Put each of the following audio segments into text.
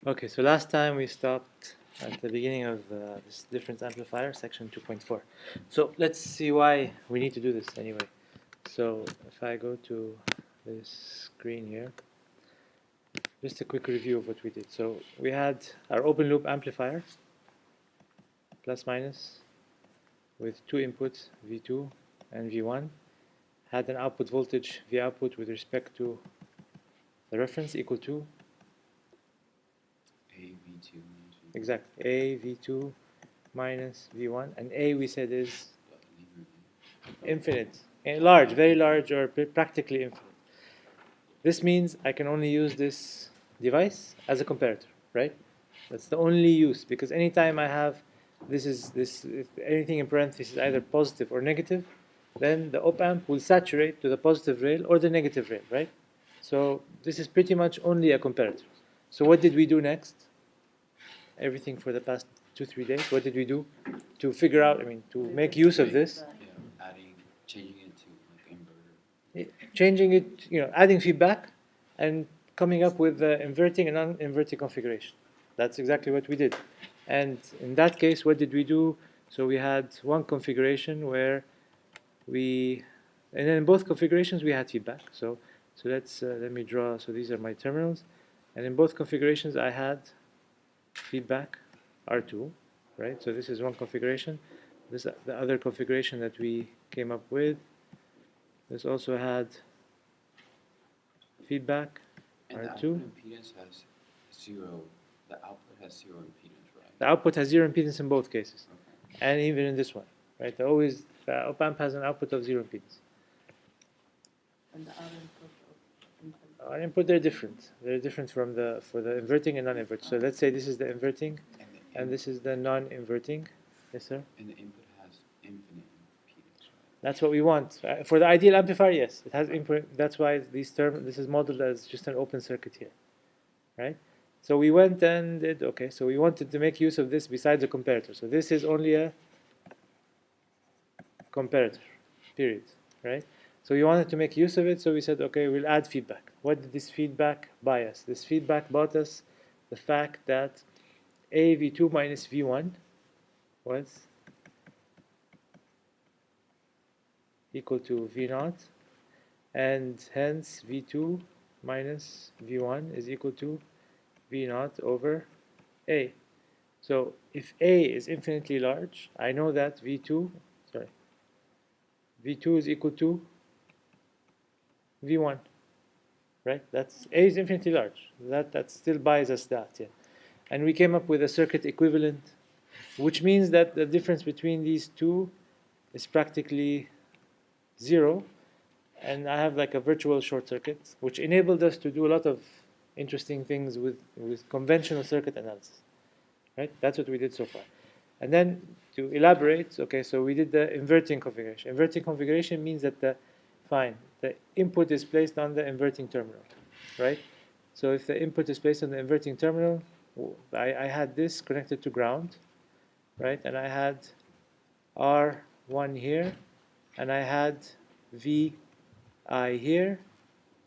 Okay, so last time we stopped at the beginning of this difference amplifier, section 2.4. So let's see why we need to do this anyway. So if I go to this screen here, just a quick review of what we did. So we had our open loop amplifier, plus minus, with two inputs, V2 and V1, had an output voltage, V output, with respect to the reference equal to A V2 minus V1. exactly A V2 minus V1, and A we said is infinite, large, very large, or practically infinite. This means I can only use this device as a comparator, right? That's the only use, because anytime I have if anything in parentheses either positive or negative, then the op-amp will saturate to the positive rail or the negative rail, right? So this is pretty much only a comparator. So what did we do next? Everything for the past 2-3 days. What did we do to figure out? To make use of this. Yeah, changing it to like inverter. Changing it, adding feedback, and coming up with inverting and non-inverting configuration. That's exactly what we did. And in that case, what did we do? So we had one configuration where and then in both configurations we had feedback. So let me draw. So these are my terminals, and in both configurations I had feedback R2, right? So this is one configuration. This the other configuration that we came up with. This also had feedback And R2. the output impedance has zero. The output has zero impedance, right? The output has zero impedance in both cases, Okay. and even in this one, right? The op-amp has an output of zero impedance. And the Our input, they're different. They're different for the inverting and non-inverting. So let's say this is the inverting, and this is the non-inverting. Yes, sir. And the input has infinite impedance, right? That's what we want. For the ideal amplifier, yes, it has input. That's why this is modeled as just an open circuit here, right? So we went and did, okay, so we wanted to make use of this besides a comparator. So this is only a comparator, period, right? So we wanted to make use of it, so we said, okay, we'll add feedback. What did this feedback buy us? This feedback bought us the fact that A V2 minus V1 was equal to V0, and hence V2 minus V1 is equal to V0 over A. So if A is infinitely large, I know that V2 is equal to V1, right? That's A is infinitely large. That still buys us that, yeah. And we came up with a circuit equivalent, which means that the difference between these two is practically zero, and I have like a virtual short circuit, which enabled us to do a lot of interesting things with conventional circuit analysis, right? That's what we did so far. And then to elaborate, okay, so we did the inverting configuration. Inverting configuration means that the input is placed on the inverting terminal, right? So if the input is placed on the inverting terminal, I had this connected to ground, right? And I had R1 here, and I had VI here.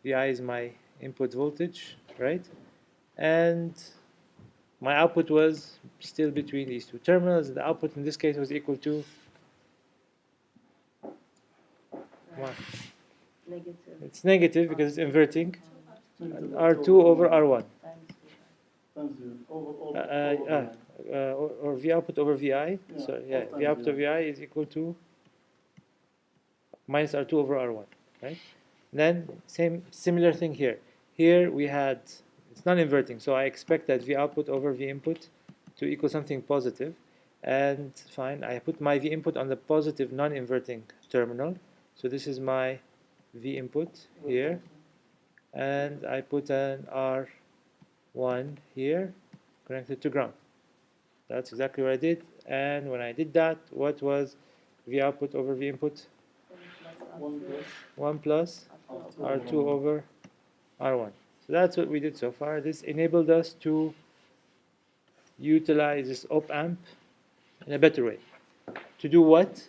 VI is my input voltage, right? And my output was still between these two terminals. The output in this case was equal to what? Negative. It's negative because it's inverting. R2 over R1. Or V output over VI. So yeah, V output of VI is equal to minus R2 over R1, right? Then similar thing here. Here we had, it's non-inverting, so I expect that V output over V input to equal something positive. And fine, I put my V input on the positive non-inverting terminal. So this is my V input here. And I put an R1 here connected to ground. That's exactly what I did. And when I did that, what was V output over V input? 1 plus R2 over R1. So that's what we did so far. This enabled us to utilize this op-amp in a better way. To do what?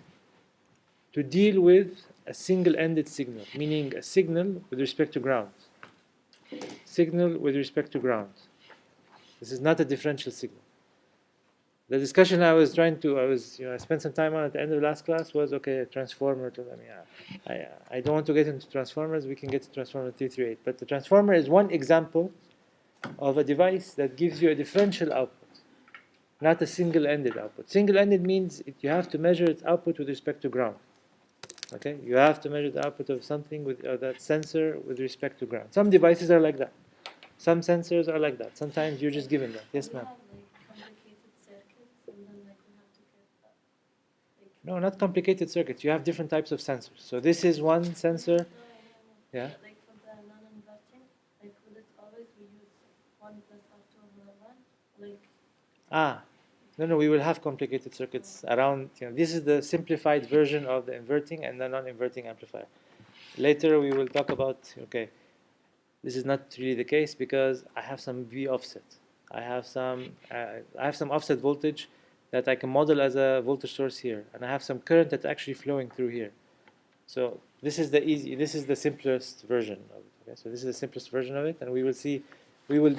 To deal with a single-ended signal, meaning a signal with respect to ground. Signal with respect to ground. This is not a differential signal. The discussion I spent some time on at the end of last class was, okay, a transformer. I don't want to get into transformers. We can get to transformer 338. But the transformer is one example of a device that gives you a differential output, not a single-ended output. Single-ended means you have to measure its output with respect to ground. Okay, you have to measure the output of something with that sensor with respect to ground. Some devices are like that. Some sensors are like that. Sometimes you're just given that. Yes, ma'am. No, not complicated circuits. You have different types of sensors. So this is one sensor. Yeah. Like for the non-inverting, like would it always we use 1 plus R2 over 1? Like No, we will have complicated circuits around. This is the simplified version of the inverting and the non-inverting amplifier. Later we will talk about. Okay, this is not really the case because I have some V offset. I have some offset voltage that I can model as a voltage source here, and I have some current that's actually flowing through here. So this is the simplest version of it. Okay? So this is the simplest version of it, and we will see. We will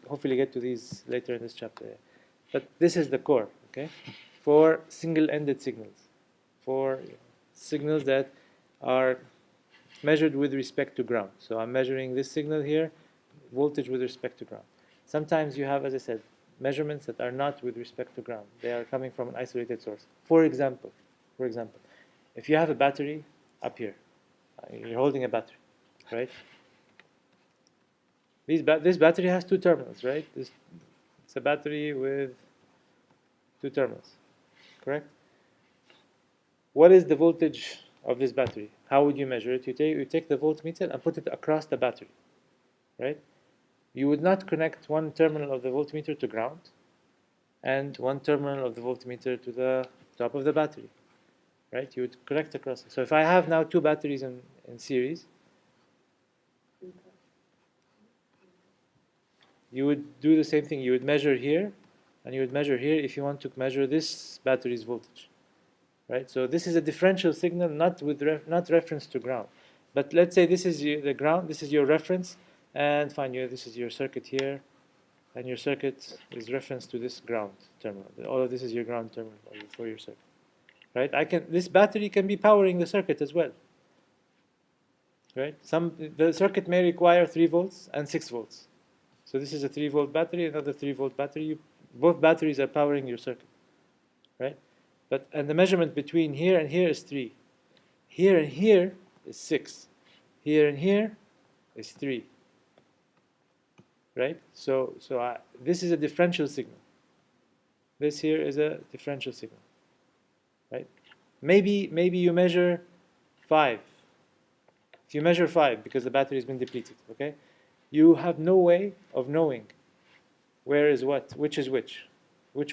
hopefully get to these later in this chapter. But this is the core, okay, for single-ended signals, for signals that are measured with respect to ground. So I'm measuring this signal here, voltage with respect to ground. Sometimes you have, as I said, measurements that are not with respect to ground. They are coming from an isolated source. For example, if you have a battery up here, you're holding a battery, right? This battery has two terminals, right? It's a battery with two terminals, correct? What is the voltage of this battery? How would you measure it? You take the voltmeter and put it across the battery, right? You would not connect one terminal of the voltmeter to ground and one terminal of the voltmeter to the top of the battery, right? You would connect across it. So if I have now two batteries in series, you would do the same thing. You would measure here, and you would measure here if you want to measure this battery's voltage, right? So this is a differential signal, not reference to ground. But let's say this is the ground, this is your reference, and fine, this is your circuit here, and your circuit is reference to this ground terminal. All of this is your ground terminal for your circuit, right? This battery can be powering the circuit as well, right? The circuit may require 3 volts and 6 volts. So this is a 3-volt battery, another 3-volt battery. Both batteries are powering your circuit, right? And the measurement between here and here is 3. Here and here is 6. Here and here is 3, right? So this is a differential signal. This here is a differential signal, right? Maybe you measure 5. If you measure 5 because the battery has been depleted, okay? You have no way of knowing where is what, which is which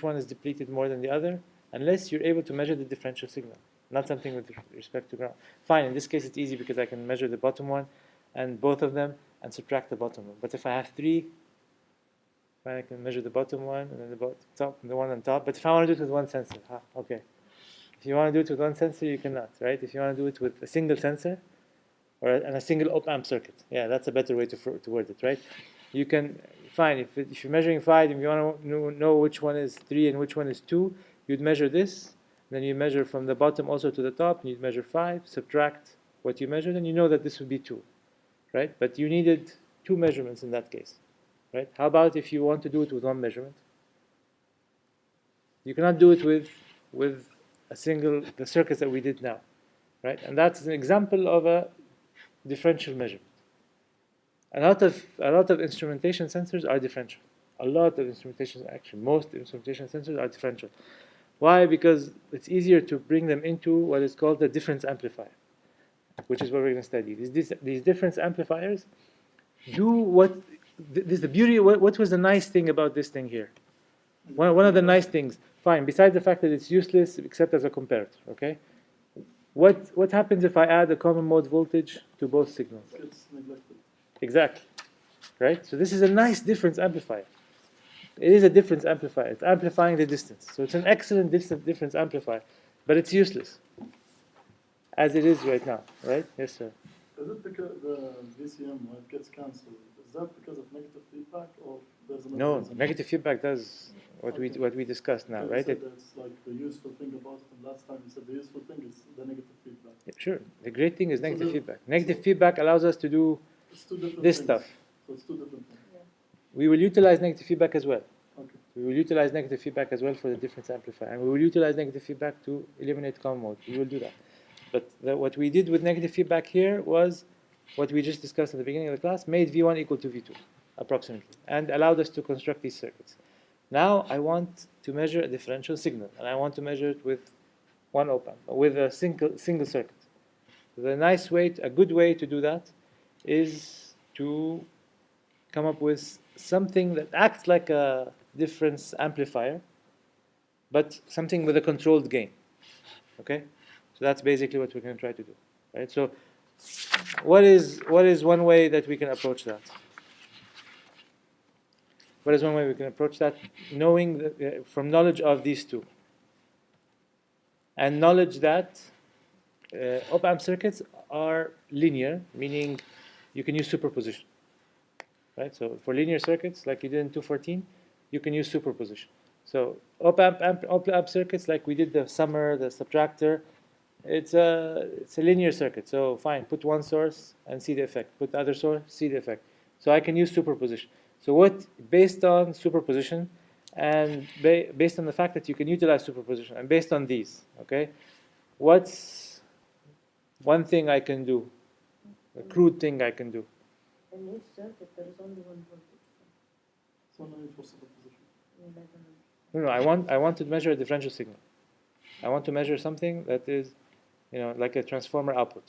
one is depleted more than the other, unless you're able to measure the differential signal, not something with respect to ground. Fine, in this case it's easy because I can measure the bottom one and both of them and subtract the bottom one. But if I have 3, I can measure the bottom one and then the one on top. But if I want to do it with one sensor, okay. If you want to do it with one sensor, you cannot, right? If you want to do it with a single sensor, and a single op-amp circuit. Yeah, that's a better way to word it, right? You can, fine, if you're measuring 5 and you want to know which one is 3 and which one is 2, you'd measure this, then you measure from the bottom also to the top, and you'd measure 5, subtract what you measured, and you know that this would be 2, right? But you needed 2 measurements in that case, right? How about if you want to do it with one measurement? You cannot do it with the circuits that we did now, right? And that's an example of a differential measurement. A lot of instrumentation sensors are differential. Most instrumentation sensors are differential. Why? Because it's easier to bring them into what is called a difference amplifier, which is what we're going to study. These difference amplifiers do what the beauty. What was the nice thing about this thing here? One of the nice things. Fine. Besides the fact that it's useless except as a comparator. Okay. What happens if I add a common mode voltage to both signals? It's neglected. Exactly, right? So this is a nice difference amplifier. It is a difference amplifier. It's amplifying the distance. So it's an excellent difference amplifier, but it's useless, as it is right now, right? Yes, sir. Is it because the VCM when it gets cancelled, is Is that because of negative feedback or there's another No, reason? negative feedback does what we discussed now, You right? said that's like the useful thing about it, and last time you said the useful thing is the negative feedback. Sure. The great thing is So negative the- feedback. Negative feedback allows us to do It's two different this things. stuff. So it's two different things. We will utilize negative feedback as well. Okay. We will utilize negative feedback as well for the difference amplifier. And we will utilize negative feedback to eliminate common mode. We will do that. But what we did with negative feedback here was what we just discussed at the beginning of the class, made V1 equal to V2, approximately, and allowed us to construct these circuits. Now I want to measure a differential signal, and I want to measure it with one op-amp, with a single circuit. The nice way, a good way to do that is to come up with something that acts like a difference amplifier, but something with a controlled gain. Okay, so that's basically what we're going to try to do, right? So, what is one way that we can approach that? What is one way we can approach that? Knowing that, from knowledge of these two, and knowledge that op-amp circuits are linear, meaning you can use superposition. Right? So for linear circuits, like you did in 214, you can use superposition. So op-amp circuits, like we did the summer, the subtractor, it's a linear circuit. So fine, put one source and see the effect. Put the other source, see the effect. So I can use superposition. So based on superposition, and based on the fact that you can utilize superposition, and based on these, okay, what's one thing I can do? A crude thing I can do. In each circuit, there is only one voltage. So no need for superposition. No, I want to measure a differential signal. I want to measure something that is, like a transformer output,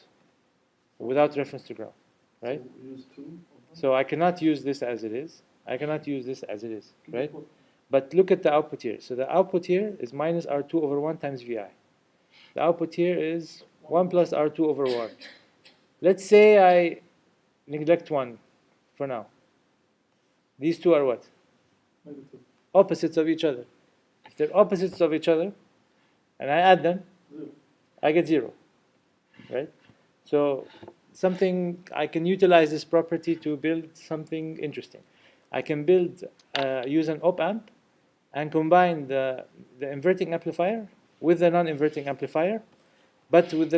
without reference to ground, right? So we use two of them. So I cannot use this as it is. I cannot use this as it is, Can you right? put- But look at the output here. So the output here is minus R2 over 1 times VI. The output here is 1 plus R2 over 1. Let's say I neglect one for now. These two are what? Negative. Opposites of each other. If they're opposites of each other, and I add them, Zero. I get 0, right? So something, I can utilize this property to build something interesting. I can use an op-amp and combine the inverting amplifier with the non-inverting amplifier. But with the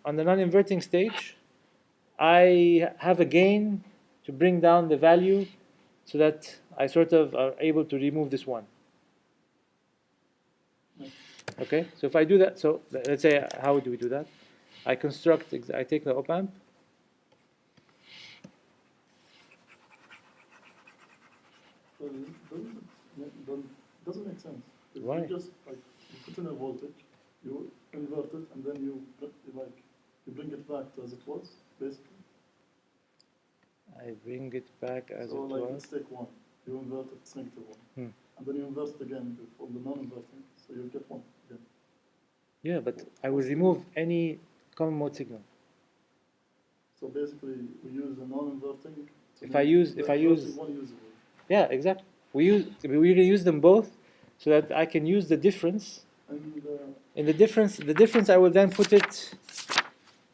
on the non-inverting stage, I have a gain to bring down the value so that I sort of are able to remove this one. Okay, so if I do that, so let's say, how do we do that? I take the op-amp, So doesn't make sense. If Why? You just like you put in a voltage, you invert it, and then you bring it back to as it was, basically. I bring it back as So it like was. let's take one, you invert it, it's negative one, Hmm. and then you invert it again from the non-inverting, so you get one again. Yeah, but I will remove any common mode signal. So basically, we use the non-inverting. to If make I use- the if I inverting use- one usable. Yeah, exactly. We're going to use them both so that I can use the difference. And In the difference I will then put it,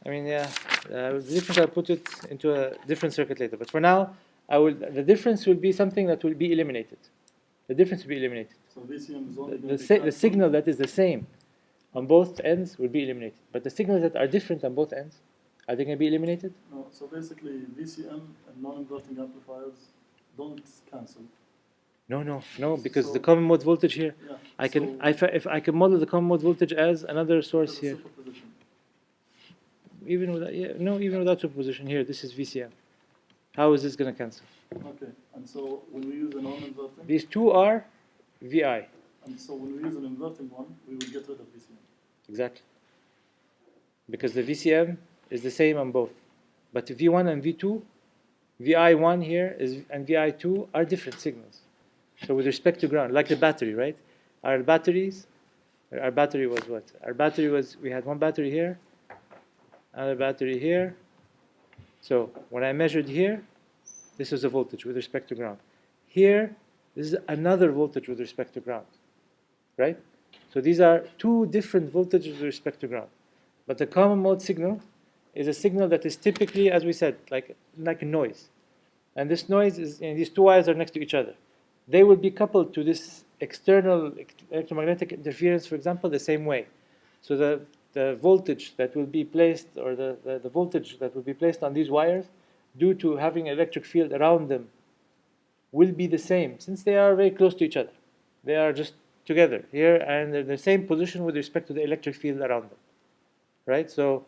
the difference I'll put it into a different circuit later. But for now, the difference will be something that will be eliminated. The difference will be eliminated. so VCM is only The going to be the signal that is the same on both ends will be eliminated. But the signals that are different on both ends, are they going to be eliminated? No, so basically, VCM and non-inverting amplifiers don't cancel. No, because So- the common mode voltage here, Yeah. I can, so if I can model the common mode voltage as another source there's a here, superposition. even without superposition here, this is VCM. How is this going to cancel? Okay, and so when we use a non-inverting, These two are VI, and so when we use an inverting one, we will get rid of VCM. exactly. Because the VCM is the same on both. But V1 and V2, VI1 here and VI2 are different signals. So with respect to ground, like the battery, right? Our battery was what? Our battery was, we had one battery here, another battery here. So when I measured here, this is a voltage with respect to ground. Here, this is another voltage with respect to ground, right? So these are two different voltages with respect to ground. But the common mode signal is a signal that is typically, as we said, like a noise. and this noise is, these two wires are next to each other. They will be coupled to this external electromagnetic interference, for example, the same way. So the voltage that will be placed, or the voltage that will be placed on these wires, due to having an electric field around them, will be the same, since they are very close to each other. They are just together here, and they're in the same position with respect to the electric field around them, right? So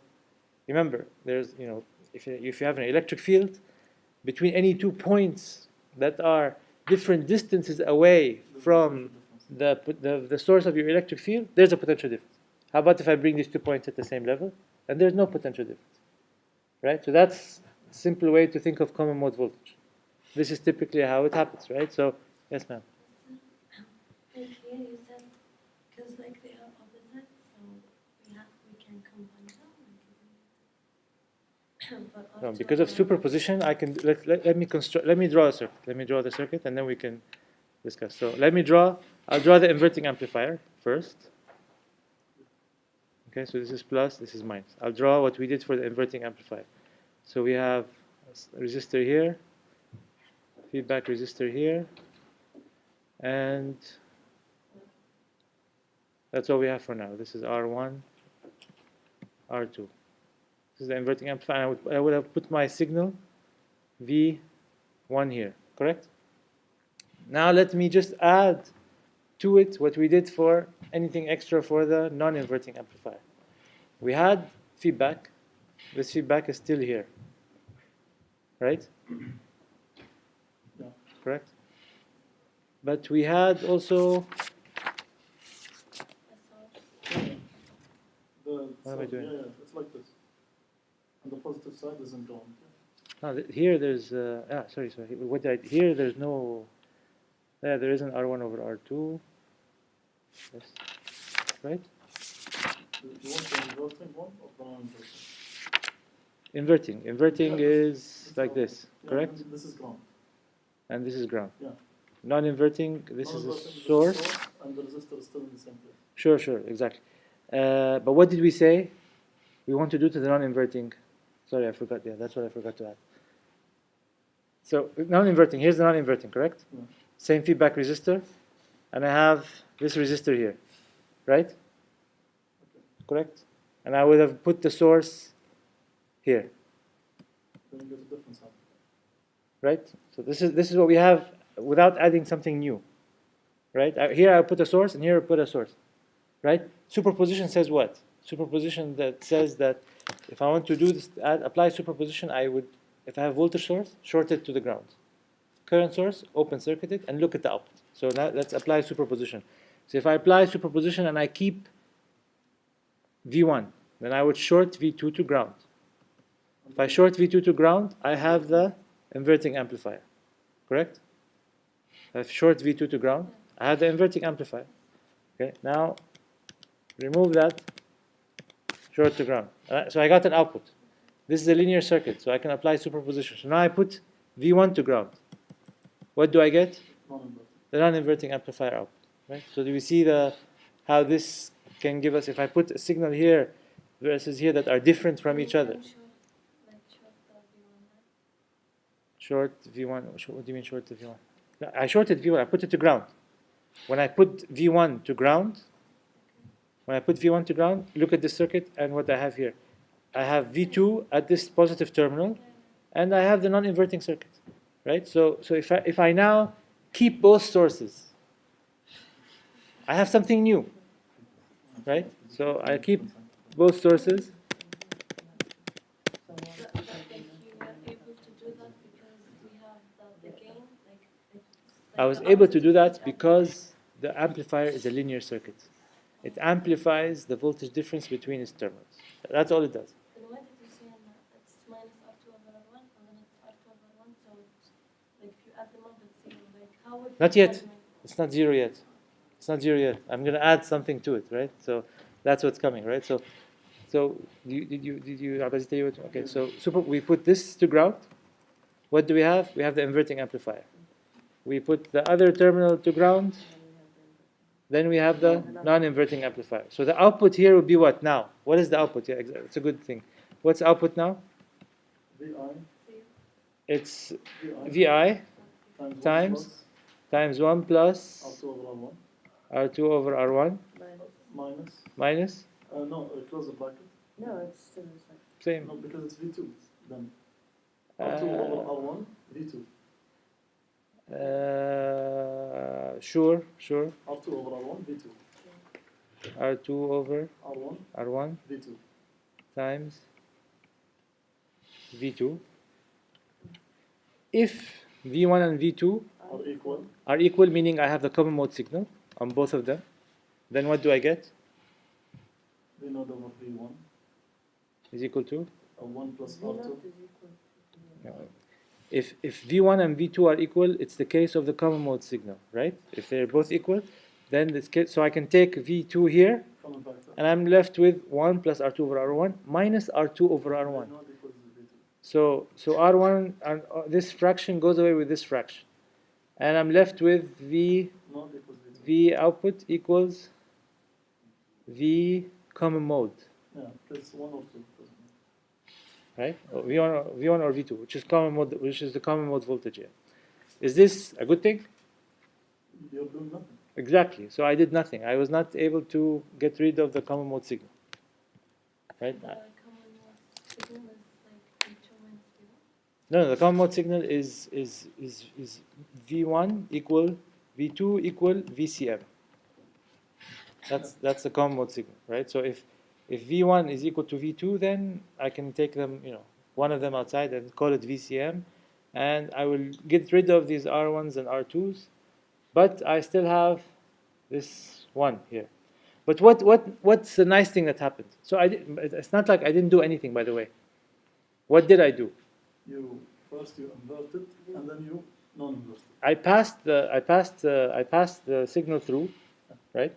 remember, there's, if you have an electric field between any 2 points that are different distances away from the source of your electric field, there's a potential difference. How about if I bring these 2 points at the same level, and there's no potential difference, right? So that's a simple way to think of common mode voltage. This is typically how it happens, right? So, yes, ma'am. Like here you said, because like they are opposite, so we can combine them. But No, also because of superposition, I can let me draw a circuit. Let me draw the circuit, and then we can discuss. So I'll draw the inverting amplifier first. Okay, so this is plus, this is minus. I'll draw what we did for the inverting amplifier. So we have a resistor here, feedback resistor here, and that's all we have for now. This is R1, R2. This is the inverting amplifier. I would have put my signal V1 here, correct? Now let me just add to it what we did for anything extra for the non-inverting amplifier. We had feedback. This feedback is still here, right? Yeah. Correct? But we had also, What am I doing? Yeah, it's like this. And the positive side isn't gone. here there's, sorry. Here there's no, there is an R1 over R2. Yes. Right? You want the inverting one or the non-inverting? Inverting. Inverting Yeah, is like this, Yeah, correct? and this is ground. And this is ground. Yeah. Non-inverting, this is a Non-inverting, this is source. and the resistor is still in the same place. Sure, exactly. But what did we say we want to do to the non-inverting? Sorry, I forgot. Yeah, that's what I forgot to add. So non-inverting, here's the non-inverting, correct? Yeah. Same feedback resistor, and I have this resistor here, right? Correct? And I would have put the source here, Then you get a different sound. right? So this is what we have without adding something new, right? Here I put a source, and here I put a source, right? Superposition says what? Superposition that says that if I want to do this, apply superposition, I would, if I have voltage source, short it to the ground. Current source, open circuit it, and look at the output. So now let's apply superposition. So if I apply superposition and I keep V1, then I would short V2 to ground. If I short V2 to ground, I have the inverting amplifier, correct? If I short V2 to ground, I have the inverting amplifier. Okay, now remove that, short to ground. So I got an output. This is a linear circuit, so I can apply superposition. So now I put V1 to ground. What do I get? Non-inverting. The non-inverting amplifier output. Right? So do we see how this can give us, if I put a signal here versus here that are different from each other? Short V1. What do you mean short to V1? No, I shorted V1. I put it to ground. When I put V1 to ground, look at this circuit and what I have here. I have V2 at this positive terminal, and I have the non-inverting circuit, right? So if I now keep both sources, I have something new, right? So I keep both sources. I was able to do that because the amplifier is a linear circuit. It amplifies the voltage difference between its terminals. That's all it does. Then why did you say it's minus R2 over R1 and then it's R2 over 1? So it's like if you add them up, it's 0. Like how would Not you yet. add them? It's not zero yet. It's not zero yet. I'm going to add something to it, right? So that's what's coming, right? So did you Abazita, okay? So we put this to ground. What do we have? We have the inverting amplifier. We put the other terminal to ground. Then we have the non-inverting amplifier. So the output here would be what now? What is the output? Yeah, exactly. It's a good thing. What's output now? VI. it's VI Vi times times 1 plus R2 over R1 R2 over R1 Minus. minus, no, close the bracket. No, it's still the same. same. No, because it's V2. Then R2 over R1, V2. Sure, R2 over R1, V2. R2 over R1, R1 V2. times V2. If V1 and V2 Are equal. are equal, meaning I have the common mode signal on both of them, then what do I get? V naught over V1. Is equal to? 1 plus V naught R2. is equal to No. If V1 and V2 are equal, it's the case of the common mode signal, right? If they're both equal, then this case, so I can take V2 here, Common factor. and I'm left with 1 plus R2 over R1 minus R2 over R1. V naught equals V2. So R1, and this fraction goes away with this fraction. And I'm left with V Naught equals V2. V output equals V common mode, Yeah, because 1 or 2. right? Or V1 or V2, which is common mode, which is the common mode voltage here. Is this a good thing? You're doing nothing. Exactly. So I did nothing. I was not able to get rid of the common mode signal, right? The common mode signal is like V2 minus V1. No, the common mode signal is V1 equal V2 equal VCM. That's the common mode signal, right? So if V1 is equal to V2, then I can take them, one of them outside and call it VCM, and I will get rid of these R1s and R2s, but I still have this one here. But what's the nice thing that happened? So it's not like I didn't do anything, by the way. What did I do? You inverted and then you non-inverted. I passed the signal through, right?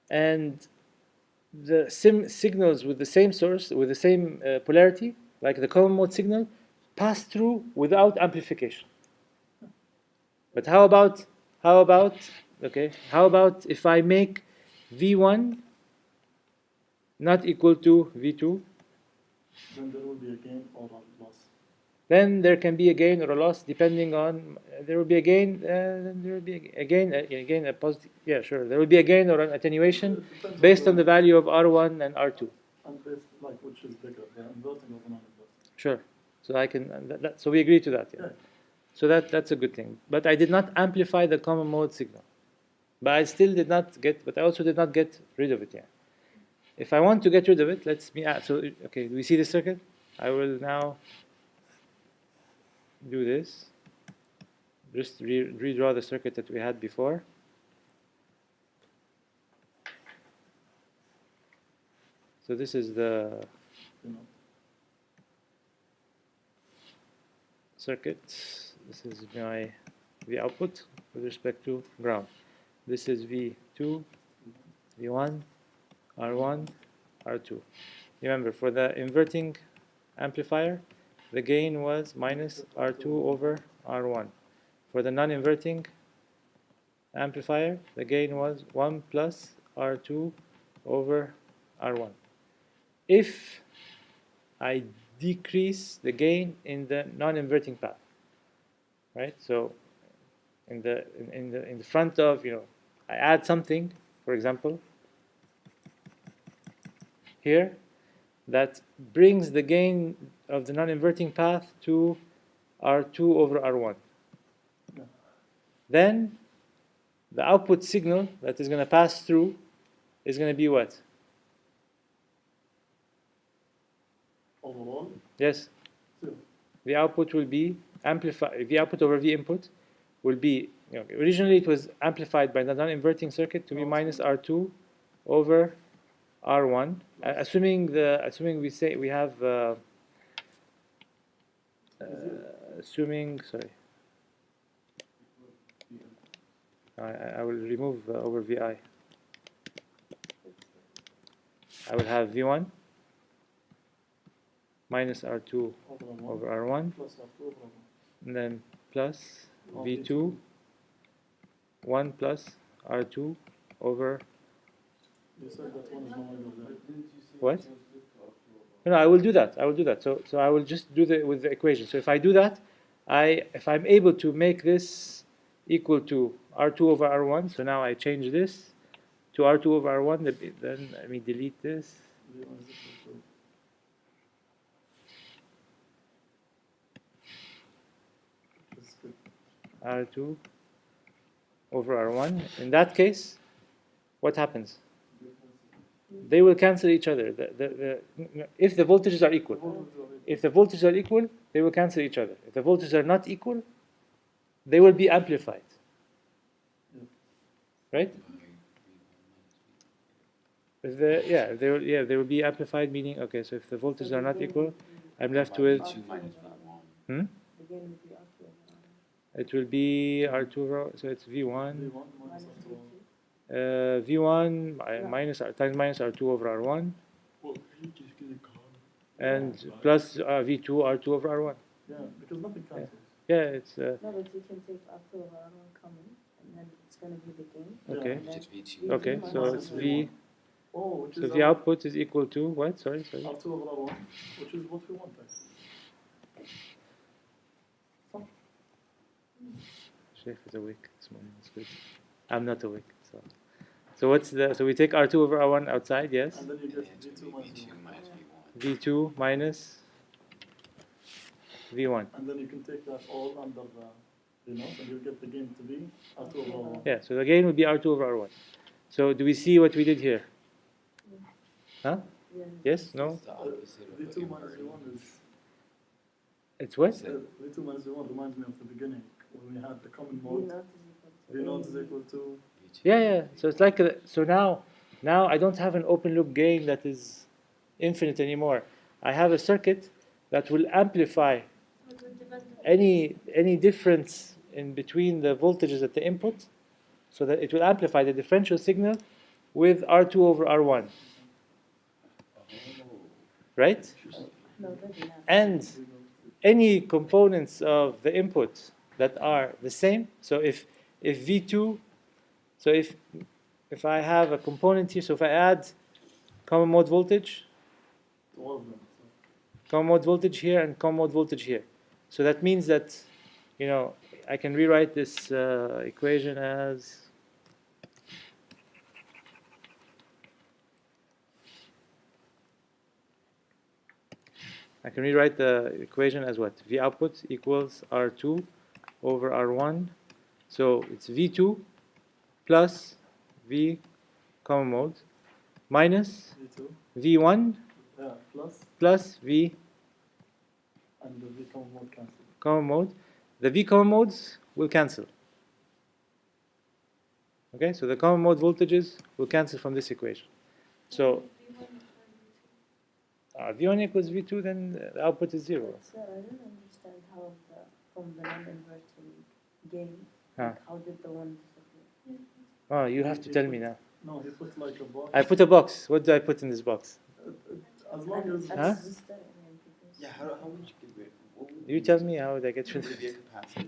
And the signals with the same source, with the same polarity, like the common mode signal, pass through without amplification. But how about if I make V1 not equal to V2, Then there will be a gain or a loss. then there can be a gain or a loss depending on, there will be a gain, then there will be a gain, a positive, yeah, sure. There will be a gain or an attenuation It depends based on the value of R1 and R2. And based, like, which is bigger, the inverting or the non-inverting. Sure. So I can, so we agree to that, yeah. Yeah. So that's a good thing. But I did not amplify the common mode signal. But I still did not but I also did not get rid of it, yeah. If I want to get rid of it, okay, do we see the circuit? I will now do this. Just redraw the circuit that we had before. So this is the You know. circuit. This is my V output with respect to ground. This is V2, V1, R1, R2. Remember, for the inverting amplifier, the gain was minus R2 over R1. For the non-inverting amplifier, the gain was 1 plus R2 over R1. If I decrease the gain in the non-inverting path, right? So in the front of, I add something, for example, here, that brings the gain of the non-inverting path to R2 over R1. Yeah. Then the output signal that is going to pass through is going to be what? Overall, Yes, 0. the output will be amplified. The output over V input will be, originally it was amplified by the non-inverting circuit to be minus R2 over R1, assuming we have assuming, sorry, I will remove over VI. I will have V1 minus R2 over R1, Plus R2 over R1. and then plus V2 1 plus R2 over You said that one is no longer there. what? No, I will do that. I will do that. So I will just do the with the equation. So if I do that, if I'm able to make this equal to R2 over R1, so now I change this to R2 over R1, then let me delete this. V1 is equal to let's get R2 over R1. In that case, what happens? They will cancel each other. If the voltages are equal. If the voltages are equal, they will cancel each other. If the voltages are not equal, they will be amplified. Right? If they will be amplified, meaning, okay, so if the voltages are not equal, I'm left with, V2 minus V1. hmm? The gain would be R2 over R1. It will be R2 over, so it's V1, V1 minus Minus R2. V2. V1 Yeah. minus times minus R2 over R1, Well, you just get a card. and plus V2 R2 over R1. Yeah, because nothing cancels. Yeah, it's, No, but you can take R2 over R1 common, and then it's going to be the gain. okay. And then Which is V2. Okay, so minus it's V1. V, Oh, which so is the output is equal to, what, sorry. R2 over R1, which is what we want actually. Sheikh is awake this morning, that's good. I'm not awake, so what's so we take R2 over R1 outside, yes? And then you And get then it's V2 minus V2 V1. minus V1. V2 minus V1. And then you can take that all under the, and you get the gain to be R2 over R1. Yeah, so the gain would be R2 over R1. So do we see what we did here? Huh? Yeah. Yes? No? It's the opposite of what V2 you minus were V1 is, It's what? V2 minus V1 reminds me of the beginning when we had the common V mode. naught V naught is A. equal to, V2. Yeah. So it's like, so now I don't have an open loop gain that is infinite anymore. I have a circuit that will amplify It will depend on any difference in between the voltages at the input, so that it will amplify the differential signal with R2 over R1, right? No, already now. And any components of the input that are the same. So if V2, so if I have a component here, so if I add common mode voltage, all of them. common mode voltage here and common mode voltage here. So that means that, I can rewrite this equation as I can rewrite the equation as what? V output equals R2 over R1. So it's V2 plus V common mode minus V2, V1 yeah, plus, plus V and the V common mode cancel. common mode. The V common modes will cancel. Okay, so the common mode voltages will cancel from this equation. So V1 equals V2, then the output is 0. But, I don't understand how from the non-inverting gain, Huh. how did the one disappear? Oh, you have to tell me now. No, he put like a box. I put a box. What do I put in this box? As long as, And Huh? resistor and impedance. Yeah, how would you get rid what would You tell me how would I get rid Would of it be a it? capacitor?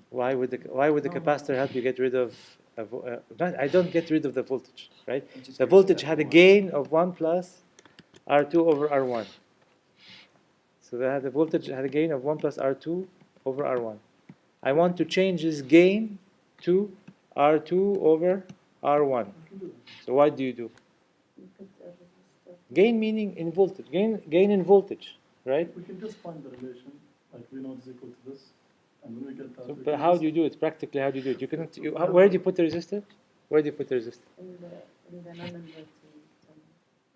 Why would the capacitor help you get rid of? I don't get rid of the voltage, right? It just The gives voltage that had a one. gain of 1 plus R2 over R1. So the voltage had a gain of 1 plus R2 over R1. I want to change this gain to R2 over R1. So what do? You put a resistor. Gain meaning in voltage. Gain in voltage, right? we can just find the relation, like V naught is equal to this, and when we get that, So, we but can how just- do you do it? Practically, how do you do it? You cannot. Where do you put the resistor? Where do you put the resistor? In the non-inverting terminal.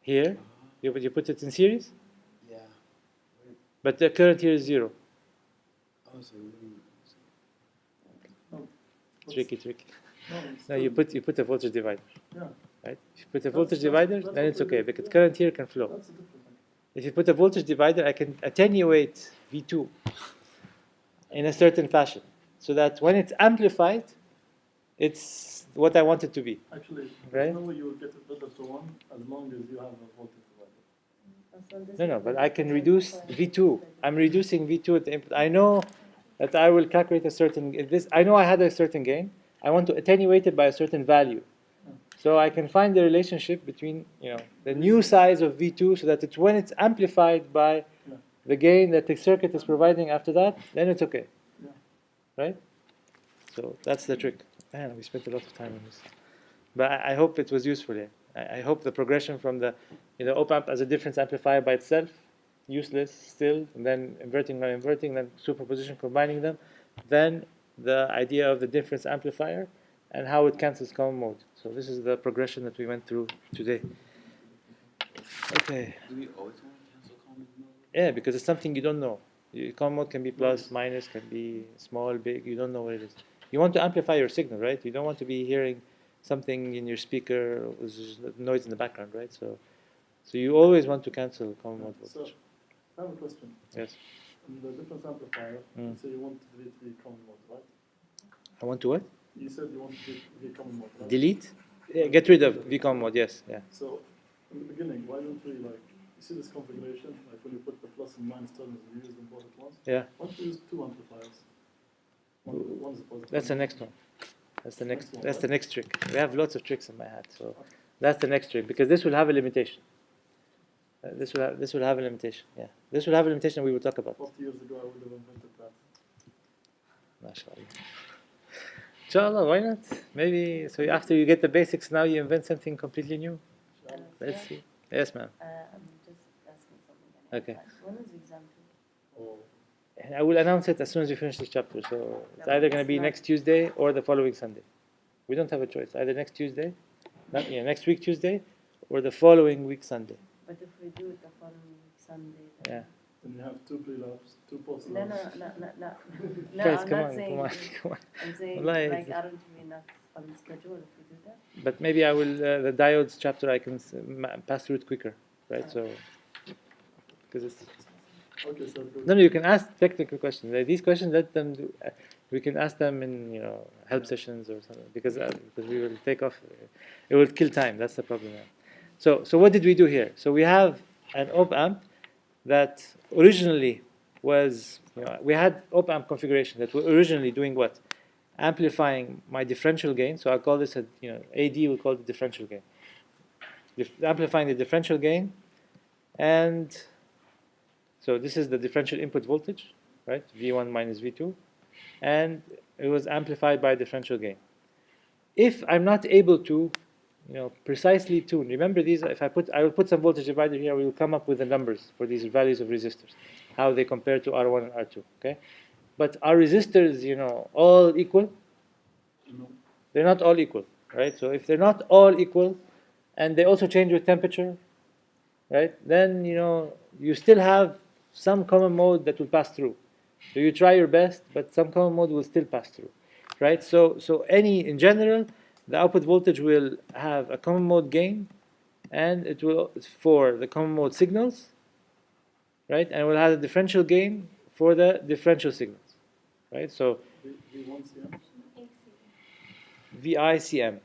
Here. You put it in series, Yeah. but the current here is 0. Oh, so we Tricky. No, No, you put a voltage divider, Yeah, right? If you put a That's- voltage that's- divider, that's then what it's we okay do. because Yeah. current here can flow. that's a different thing. If you put a voltage divider, I can attenuate V2 in a certain fashion, so that when it's amplified, it's what I want it to be. Actually, Right. no way you will get it better to 1 as long as you have a voltage divider. So this No, is but the I can difference reduce between V2. I'm reducing V2 at the input. I know that I will calculate a certain. I know I had a certain gain. I want to attenuate it by a certain value. So I can find the relationship between, you know, the new size of V2 so that it's when it's amplified by Yeah. the gain that the circuit is providing after that, then it's okay. Yeah. Right? So that's the trick. Man, we spent a lot of time on this. But I hope it was useful. Yeah. I hope the progression from the, you know, op amp as a difference amplifier by itself, useless still, and then inverting, non-inverting, then superposition, combining them, then the idea of the difference amplifier and how it cancels common mode. So this is the progression that we went through today. Okay. Do we always want to cancel common mode? Yeah, because it's something you don't know. Common mode can be plus, minus, can be small, big. You don't know what it is. You want to amplify your signal, right? You don't want to be hearing something in your speaker, noise in the background, right? So you always want to cancel common mode So, voltage. I have a question. Yes. In the difference amplifier, you say you want to delete the common mode, right? I want to what? You said you want to delete the common mode, right? Delete? Yeah, get rid of V common mode. Yes. Yeah. So, in the beginning, why don't we like, you see this configuration, like when you put the plus and minus terminals, you use them both at once? Yeah. Why don't we use two amplifiers? One is a positive. That's the next one. That's the next. Next one, That's right? the next trick. We have lots of tricks in my hat, so that's the next trick because this will have a limitation. This will have a limitation. Yeah, this will have a limitation. We will talk about. 40 years ago, I would have invented that. MashaAllah. Inshallah, why not? Maybe so. After you get the basics, now you invent something completely new. Let's see. Yes, ma'am. I'm just asking something. Okay. When is exam two? Oh, And I will announce it as soon as we finish this chapter. So it's either going to be next Tuesday or the following Sunday. We don't have a choice. Either next Tuesday, next week Tuesday, or the following week Sunday. But if we do it the following Sunday, Yeah. then then you have two pre-labs, two post-labs. no, no. No, Guys, I'm come not on, saying. come on, come on. I'm saying Wallahi, like it's- aren't we not on schedule if we do that? But maybe I will the diodes chapter. I can pass through it quicker, right? So because it's Okay, so good. no, you can ask technical questions. These questions, let them do. We can ask them in help sessions or something because we will take off. It will kill time. That's the problem. Yeah. So what did we do here? So we have an op amp that originally was we had op amp configuration that were originally doing what? Amplifying my differential gain. So I'll call this a AD. We'll call it differential gain. Amplifying the differential gain, and so this is the differential input voltage, right? V1 minus V2, and it was amplified by differential gain. If I'm not able to, precisely tune. Remember these. I will put some voltage divider here. We will come up with the numbers for these values of resistors, how they compare to R1 and R2. Okay, but are resistors, all equal? No. They're not all equal, right? So if they're not all equal, and they also change with temperature, right? Then you still have some common mode that will pass through. So you try your best, but some common mode will still pass through, right? So in general, the output voltage will have a common mode gain, and it will for the common mode signals, right? And it will have a differential gain for the differential signals, right? So V1 CM. VICM.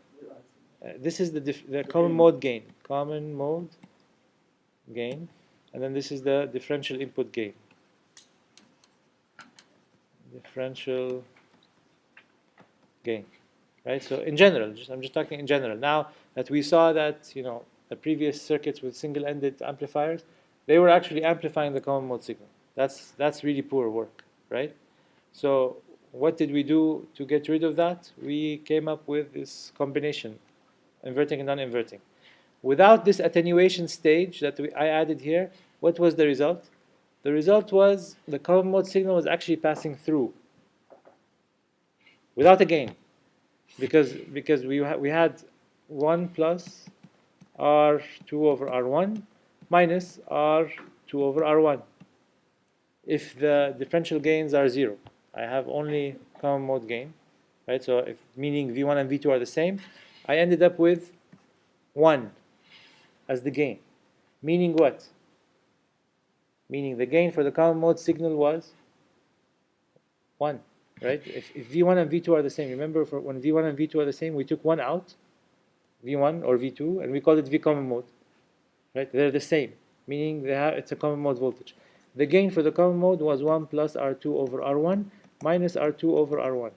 This is the common gain. mode gain. Common mode gain. And then this is the differential input gain. Differential gain. Right? So in general, I'm just talking in general. Now that we saw that, the previous circuits with single-ended amplifiers, they were actually amplifying the common mode signal. That's really poor work, right? So what did we do to get rid of that? We came up with this combination, inverting and non-inverting. Without this attenuation stage that I added here, what was the result? The result was the common mode signal was actually passing through without a gain, because we had 1 plus R2 over R1 minus R2 over R1. If the differential gains are 0, I have only common mode gain, right? So meaning V1 and V2 are the same, I ended up with 1 as the gain. Meaning what? Meaning the gain for the common mode signal was 1, right? If V1 and V2 are the same, remember when V1 and V2 are the same, we took 1 out, V1 or V2, and we called it V common mode, right? They're the same, meaning it's a common mode voltage. The gain for the common mode was 1 plus R2 over R1 minus R2 over R1.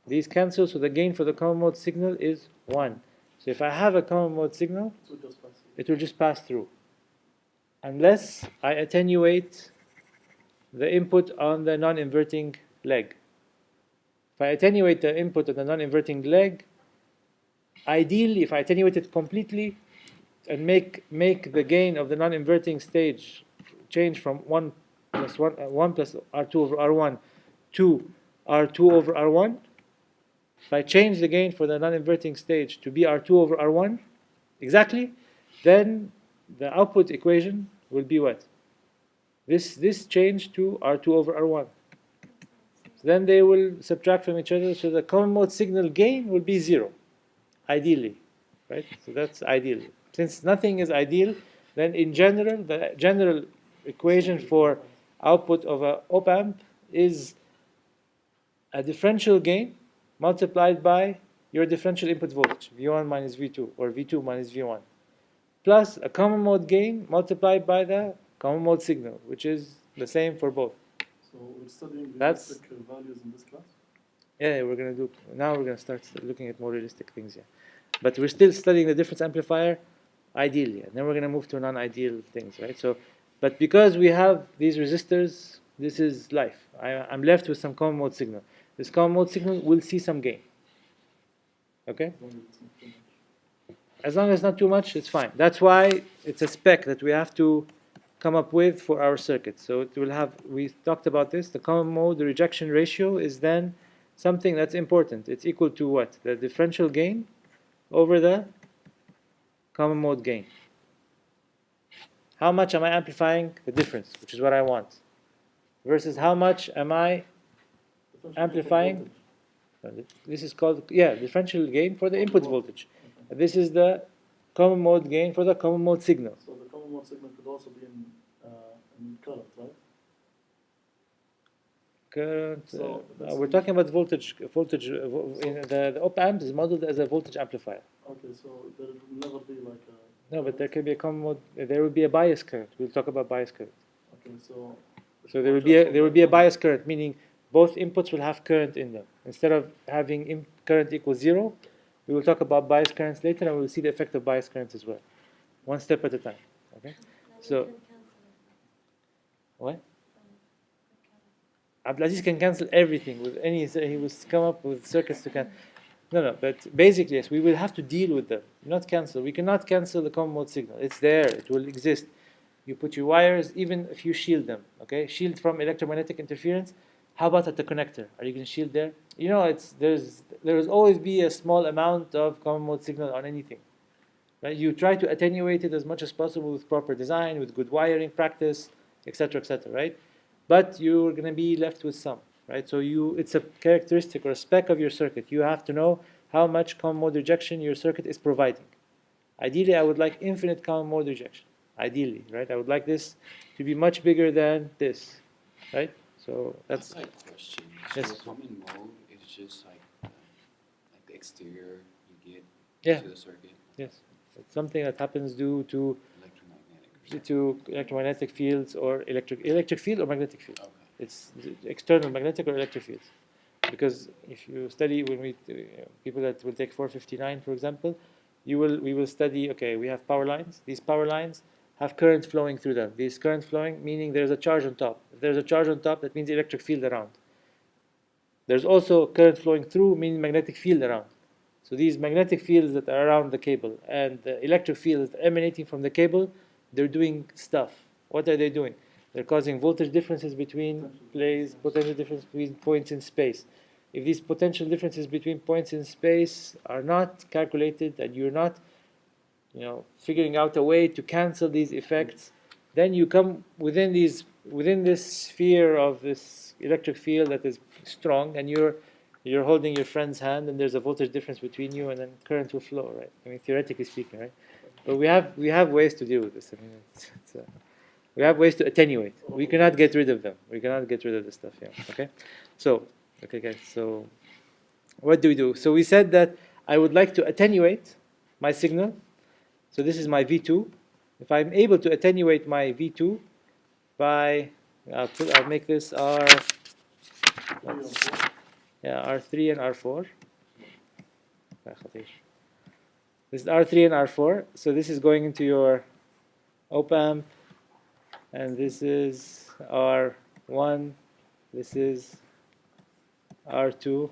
These cancel, so the gain for the common mode signal is 1. So if I have a common mode signal, So it just passes. it will just pass through. Unless I attenuate the input on the non-inverting leg. If I attenuate the input on the non-inverting leg, ideally, if I attenuate it completely and make the gain of the non-inverting stage change from 1 plus R2 over R1 to R2 over R1, if I change the gain for the non-inverting stage to be R2 over R1, exactly, then the output equation will be what? This change to R2 over R1. So then they will subtract from each other, so the common mode signal gain will be 0, ideally, right? So that's ideal. Since nothing is ideal, then in general, the general equation for output of a op-amp is a differential gain multiplied by your differential input voltage, V1 minus V2, or V2 minus V1, plus a common mode gain multiplied by the common mode signal, which is the same for both. So we're studying That's- realistic values in this class. Yeah, we're gonna start looking at more realistic things, yeah. But we're still studying the difference amplifier, ideally, and then we're gonna move to non-ideal things, right? So, but because we have these resistors, this is life. I'm left with some common mode signal. This common mode signal will see some gain. Okay? As long as it's not too much. As long as it's not too much, it's fine. That's why it's a spec that we have to come up with for our circuit. So it will have, we talked about this, the common mode rejection ratio is then something that's important. It's equal to what? The differential gain over the common mode gain. How much am I amplifying the difference, which is what I want, versus how much am I Differential Amplifying. voltage. this is called, yeah, differential gain for the input voltage. Okay. And this is the common mode gain for the common mode signal. So the common mode signal could also be in current, right? Current, So that's we're the- talking about voltage. The op-amp is modeled as a voltage amplifier. Okay, so there will never be like a. No, but there can be a common mode. There will be a bias current. We'll talk about bias current. Okay, so. So there will be a bias current, meaning both inputs will have current in them. Instead of having current equals 0, we will talk about bias currents later, and we will see the effect of bias currents as well, one step at a time. Okay. Now So- we can cancel it. What? Okay. Abdulaziz can cancel everything with any. He will come up with circuits to cancel. No, but basically, yes, we will have to deal with them, not cancel. We cannot cancel the common mode signal. It's there. It will exist. You put your wires, even if you shield them, okay? Shield from electromagnetic interference. How about at the connector? Are you going to shield there? You know, there's always be a small amount of common mode signal on anything. Right? You try to attenuate it as much as possible with proper design, with good wiring practice, etc., right? But you're going to be left with some, right? So it's a characteristic or a spec of your circuit. You have to know how much common mode rejection your circuit is providing. Ideally, I would like infinite common mode rejection. Ideally, right? I would like this to be much bigger than this, right? So that's Outside question. Yes. So common mode is just like the exterior you get Yeah. to the circuit, yes, it's something that happens due to electromagnetic. Or electromagnetic fields or electric field or magnetic field. something. Okay. It's external magnetic or electric fields. Because if you study, when we people that will take 459, for example, we will study. Okay, we have power lines. These power lines have current flowing through them. These current flowing meaning there's a charge on top. If there's a charge on top, that means electric field around. There's also current flowing through, meaning magnetic field around. So these magnetic fields that are around the cable and the electric fields emanating from the cable, they're doing stuff. What are they doing? They're causing voltage differences between places, potential differences between points in space. If these potential differences between points in space are not calculated and you're not, figuring out a way to cancel these effects, then you come within this sphere of this electric field that is strong, and you're holding your friend's hand, and there's a voltage difference between you, and then current will flow, right? I mean, theoretically speaking, right? But we have ways to deal with this. I mean, we have ways to attenuate. We cannot get rid of them. We cannot get rid of this stuff. Yeah. Okay. So, okay, guys. So, what do? So we said that I would like to attenuate my signal. So this is my V2. If I'm able to attenuate my V2 by, I'll make this R3 and R4. This is R3 and R4. So this is going into your op-amp, and this is R1. This is R2.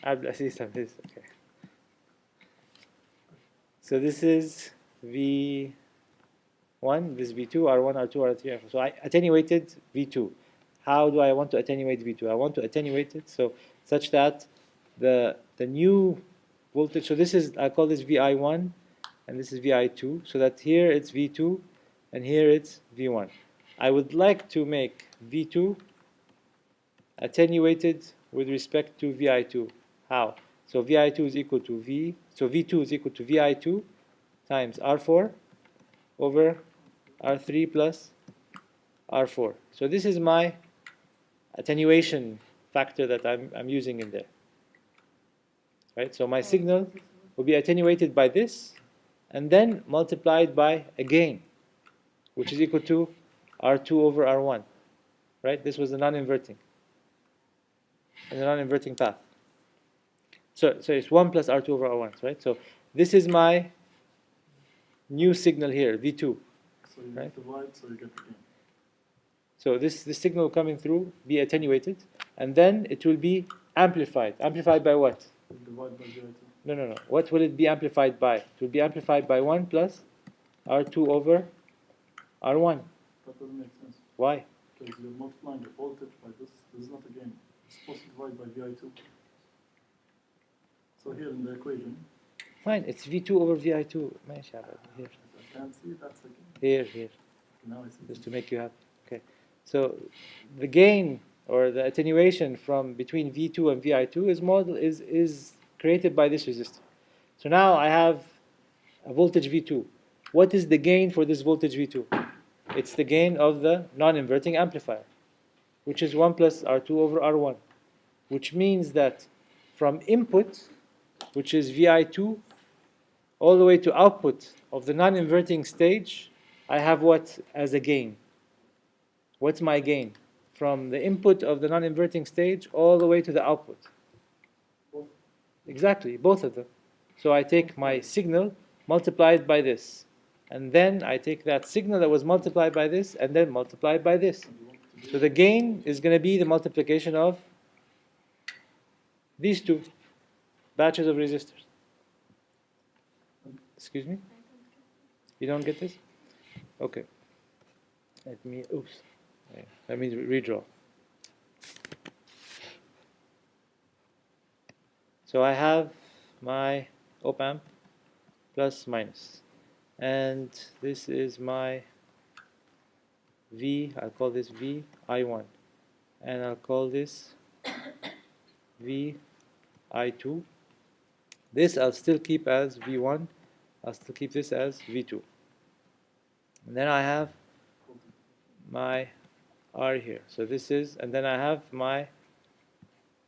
Abdulaziz of this. Okay. So this is V1. This is V2, R1, R2, R3, R4. So I attenuated V2. How do I want to attenuate V2? I want to attenuate it so such that the new voltage. So this is, I call this VI1, and this is VI2. So that here it's V2, and here it's V1. I would like to make V2 attenuated with respect to VI2. How? So VI2 is equal to V. So V2 is equal to VI2 times R4 over R3 plus R4. So this is my attenuation factor that I'm using in there. Right? So my signal will be attenuated by this, and then multiplied by a gain, which is equal to R2 over R1. Right? This was the non-inverting. In the non-inverting path. So it's 1 plus R2 over R1, right? So this is my new signal here, V2. So you Right. divide, so you get the gain. So this signal coming through be attenuated, and then it will be amplified. Amplified by what? You divide by VI2. No. What will it be amplified by? It will be amplified by 1 plus R2 over R1. That doesn't make sense. Why? Because you're multiplying the voltage by this. This is not a gain. It's supposed to divide by VI2. So here in the equation, Fine, it's V2 over VI2. ماشي يا عبد. Here, I can't see that's a gain. here. Now I see. Just to make you happy. Okay. So the gain or the attenuation from between V2 and VI2 is created by this resistor. So now I have a voltage V2. What is the gain for this voltage V2? It's the gain of the non-inverting amplifier, which is 1 plus R2 over R1, which means that from input, which is VI2, all the way to output of the non-inverting stage, I have what as a gain? What's my gain? From the input of the non-inverting stage all the way to the output. Exactly, both of them. So I take my signal multiplied by this. And then I take that signal that was multiplied by this and then multiplied by this. So the gain is going to be the multiplication of these two batches of resistors. Excuse me? You don't get this? Okay. Let me redraw. So I have my op-amp plus minus. And this is my V, I'll call this VI1. And I'll call this VI2. This I'll still keep as V1. I'll still keep this as V2. And then I have my R here. So this is, and then I have my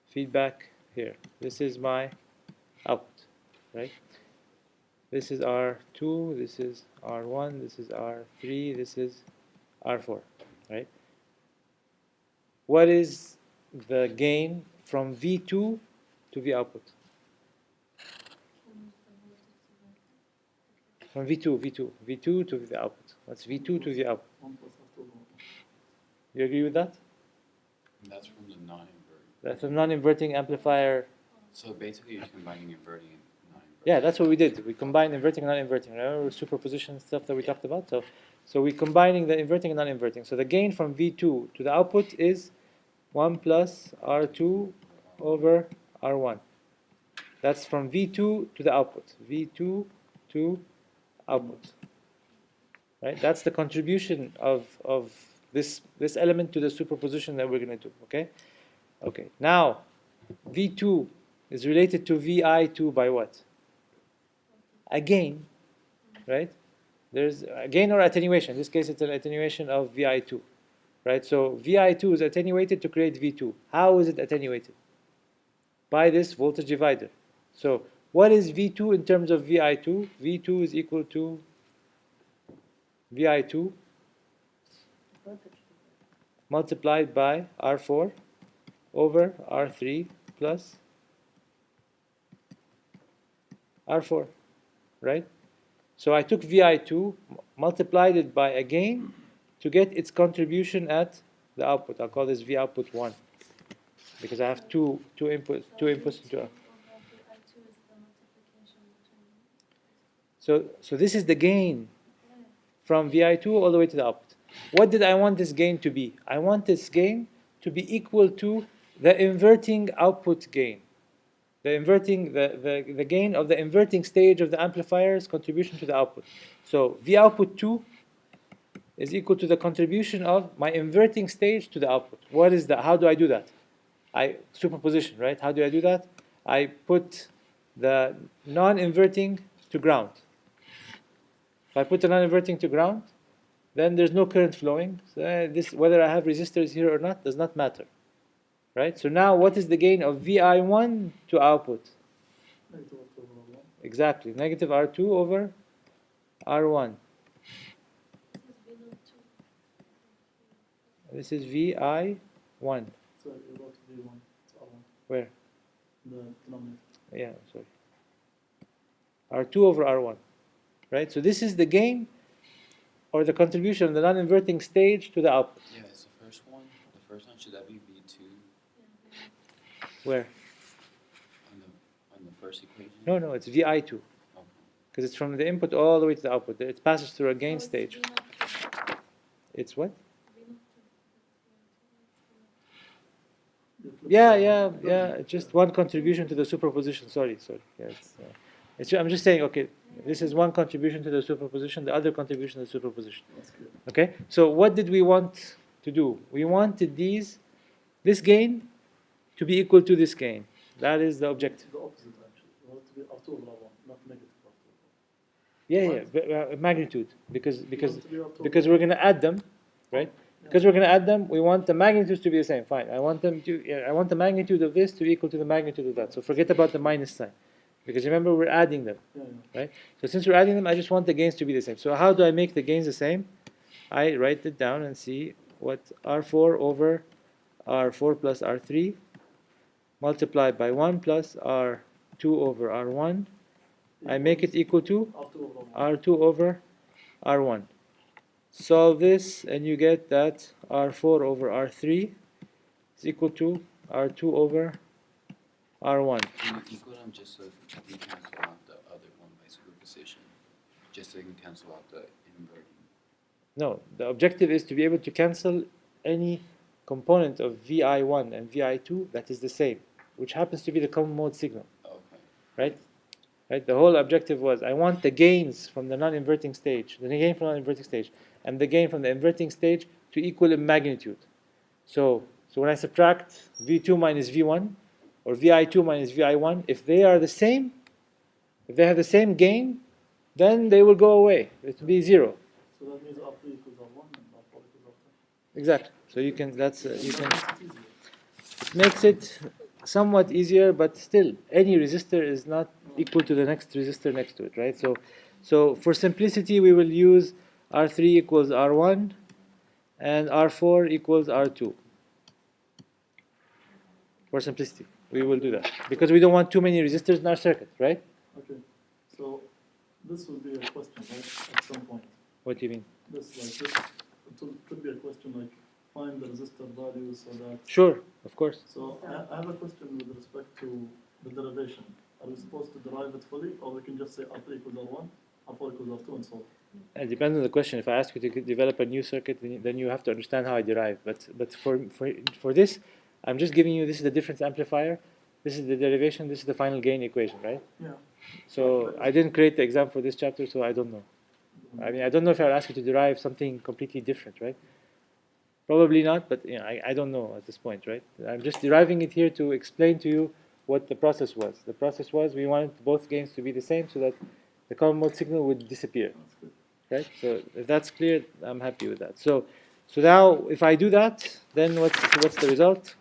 feedback here. This is my output, right? This is R2, this is R1, this is R3, this is R4, right? What is the gain from V2 to V output? From V2 to V output. What's V2 to V output? 1 plus R2 over 1. You agree with that? And that's from the non-inverting. That's a non-inverting amplifier. So basically you're combining inverting and non-inverting. Yeah, that's what we did. We combined inverting and non-inverting. Remember superposition stuff that we talked about? So we're combining the inverting and non-inverting. So the gain from V2 to the output is 1 plus R2 over R1. That's from V2 to the output. V2 to output. Right? That's the contribution of this element to the superposition that we're going to do. Okay? Okay. Now, V2 is related to VI2 by what? A gain, right? There's a gain or attenuation. In this case, it's an attenuation of VI2, right? So VI2 is attenuated to create V2. How is it attenuated? By this voltage divider. So what is V2 in terms of VI2? V2 is equal to VI2 multiplied by R4 over R3 plus R4, right? So I took VI2, multiplied it by a gain to get its contribution at the output. I'll call this V output 1 because I have two inputs into over VI2 is the multiplication between. So this is the gain from VI2 all the way to the output. What did I want this gain to be? I want this gain to be equal to the inverting output gain. The gain of the inverting stage of the amplifier's contribution to the output. So V output 2 is equal to the contribution of my inverting stage to the output. What is that? How do I do that? I superposition, right? How do I do that? I put the non-inverting to ground. If I put the non-inverting to ground, then there's no current flowing. So this, whether I have resistors here or not, does not matter. Right? So now what is the gain of VI1 to output? Negative R2 over R1. Exactly, negative R2 over R1. This is VI1. So you wrote V1, it's R1. Where? The denominator. Yeah, sorry. R2 over R1. Right? So this is the gain or the contribution of the non-inverting stage to the output. Yeah, it's the first one. The first one, should that be V2 Where? on the first equation? No, it's VI2. Okay. Because it's from the input all the way to the output. It passes through a gain stage. It's what? You flip Yeah. the- It's just one contribution to the superposition. Sorry. Yeah, I'm just saying, okay, this is one contribution to the superposition, the other contribution to the superposition. That's good. Okay? So what did we want to do? We wanted this gain to be equal to this gain. That is the objective. The opposite actually. You want it to be R2 over R1, not negative R2 over Yeah, What? magnitude. Because R1. You want it to be R2 because we're going to add them, right? Because we're going to add them, we want the magnitudes to be the same. Fine. I want the magnitude of this to be equal to the magnitude of that. So forget about the minus sign. Because remember, we're adding them. Yeah. Right? So since we're adding them, I just want the gains to be the same. So how do I make the gains the same? I write it down and see what R4 over R4 plus R3 multiplied by 1 plus R2 over R1. I make it equal to R2 over R1. R2 over R1. Solve this and you get that R4 over R3 is equal to R2 over R1. Can you equal them just so you cancel out the other one by superposition? Just so you can cancel out the inverting. No, the objective is to be able to cancel any component of VI1 and VI2 that is the same, which happens to be the common mode signal, Okay. right? Right? The whole objective was I want the gains from the non-inverting stage, the gain from the non-inverting stage, and the gain from the inverting stage to equal in magnitude. So when I subtract V2 minus V1 or VI2 minus VI1, if they are the same, if they have the same gain, then they will go away. It will be 0. So that means R3 equals R1 and R4 equals R2. Exactly. So you can It's easier. makes it somewhat easier, but still any resistor is not equal to the next resistor next to it, right? So for simplicity, we will use R3 equals R1 and R4 equals R2. For simplicity, we will do that because we don't want too many resistors in our circuit, right? Okay. So this will be a question, right? At some point. What do you mean? This could be a question like find the resistor value so that. Sure, of course. So I have a question with respect to the derivation. Are we supposed to derive it fully, or we can just say R3 equals R1, R4 equals R2, and so on? It depends on the question. If I ask you to develop a new circuit, then you have to understand how I derive. But for this, I'm just giving you, this is the difference amplifier, this is the derivation, this is the final gain equation, right? Yeah. So I didn't create the exam for this chapter, so I don't know. I mean, I don't know if I would ask you to derive something completely different, right? Probably not, but I don't know at this point, right? I'm just deriving it here to explain to you what the process was. The process was we wanted both gains to be the same so that the common mode signal would disappear, That's good. right? So if that's clear, I'm happy with that. So now if I do that, then what's the result?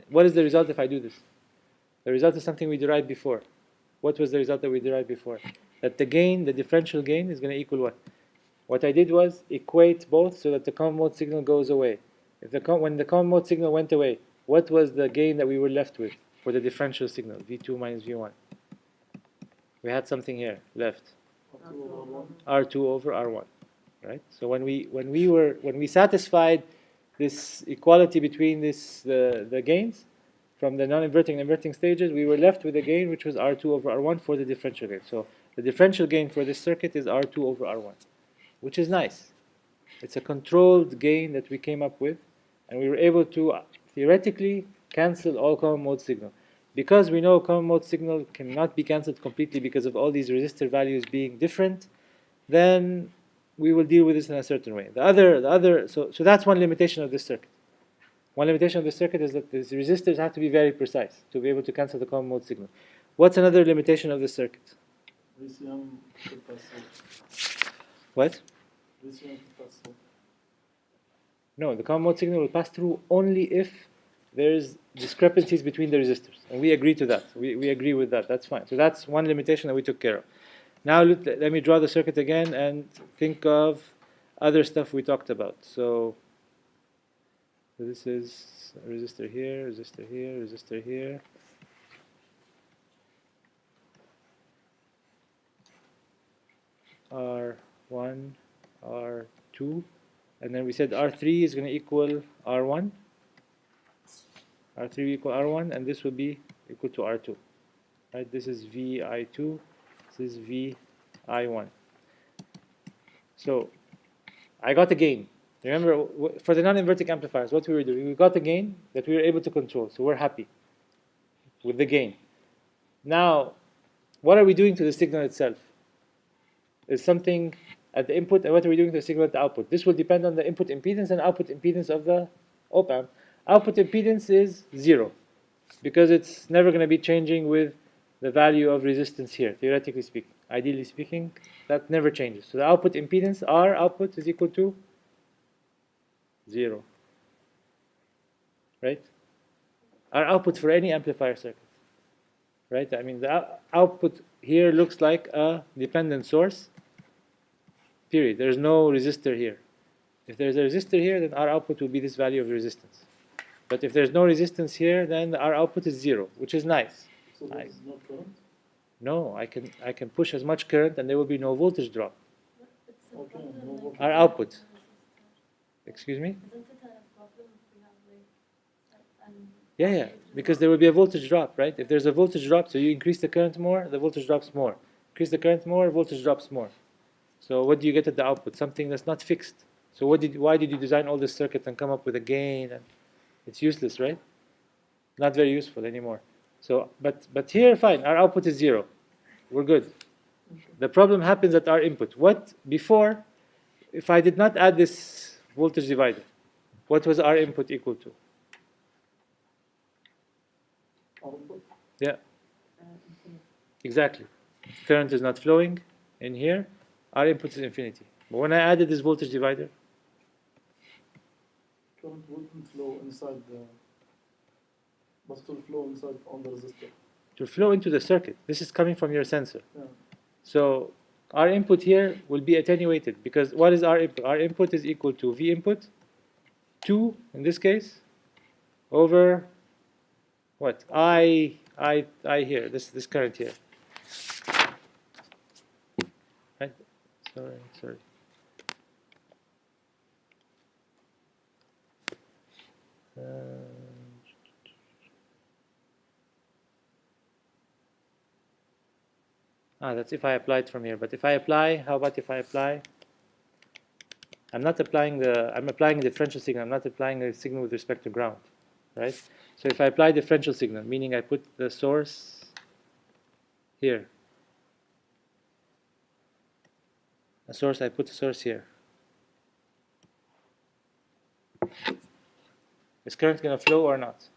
What is the result if I do this? The result is something we derived before. What was the result that we derived before? That the gain, the differential gain, is going to equal what? What I did was equate both so that the common mode signal goes away. When the common mode signal went away, what was the gain that we were left with for the differential signal, V2 minus V1? We had something here left, R2 over R1, right? So when we satisfied this equality between the gains from the non-inverting and inverting stages, we were left with a gain which was R2 over R1 for the differential gain. So the differential gain for this circuit is R2 over R1, which is nice. It's a controlled gain that we came up with, and we were able to theoretically cancel all common mode signal. Because we know common mode signal cannot be cancelled completely because of all these resistor values being different, then we will deal with this in a certain way. So that's one limitation of this circuit. One limitation of this circuit is that these resistors have to be very precise to be able to cancel the common mode signal. What's another limitation of this circuit? VCM could pass through. What? VCM could pass through. No, the common mode signal will pass through only if there's discrepancies between the resistors. And we agree to that. We agree with that. That's fine. So that's one limitation that we took care of. Now let me draw the circuit again and think of other stuff we talked about. So this is a resistor here, resistor here, resistor here. R1, R2. And then we said R3 is going to equal R1. R3 will equal R1, and this will be equal to R2. Right? This is VI2, this is VI1. So I got a gain. Remember, for the non-inverting amplifiers, what we were doing, we got a gain that we were able to control. So we're happy with the gain. Now, what are we doing to the signal itself? Is something at the input, and what are we doing to the signal at the output? This will depend on the input impedance and output impedance of the op-amp. Output impedance is 0, because it's never going to be changing with the value of resistance here, theoretically speaking. Ideally speaking, that never changes. So the output impedance, our output, is equal to 0. Right? Our output for any amplifier circuit. Right? I mean, the output here looks like a dependent source. Period. There's no resistor here. If there's a resistor here, then our output will be this value of resistance. But if there's no resistance here, then our output is 0, which is nice. So there is no current? No, I can push as much current and there will be no voltage drop. It's a Okay, problem, no like, voltage. Our output. Excuse me? Isn't it a problem if we have like an Yeah, because there will be a voltage drop, right? If there's a voltage drop, so you increase the current more, the voltage drops more. Increase the current more, voltage drops more. So what do you get at the output? Something that's not fixed. So why did you design all this circuit and come up with a gain? And it's useless, right? Not very useful anymore. So, but here, fine, our output is 0. We're good. The problem happens at our input. What before, if I did not add this voltage divider, what was our input equal to? Output? Yeah, exactly. Current is not flowing in here. Our input is infinity. But when I added this voltage divider, Current wouldn't flow inside the, but it will flow inside on the resistor. it will flow into the circuit. This is coming from your sensor. Yeah. So our input here will be attenuated because what is our input? Our input is equal to V input, 2 in this case, over what? I here, this current here. Right? Sorry. That's if I apply it from here. But if I apply, how about if I apply? I'm applying a differential signal. I'm not applying a signal with respect to ground, right? So if I apply differential signal, meaning I put the source here. I put the source here. Is current going to flow or not?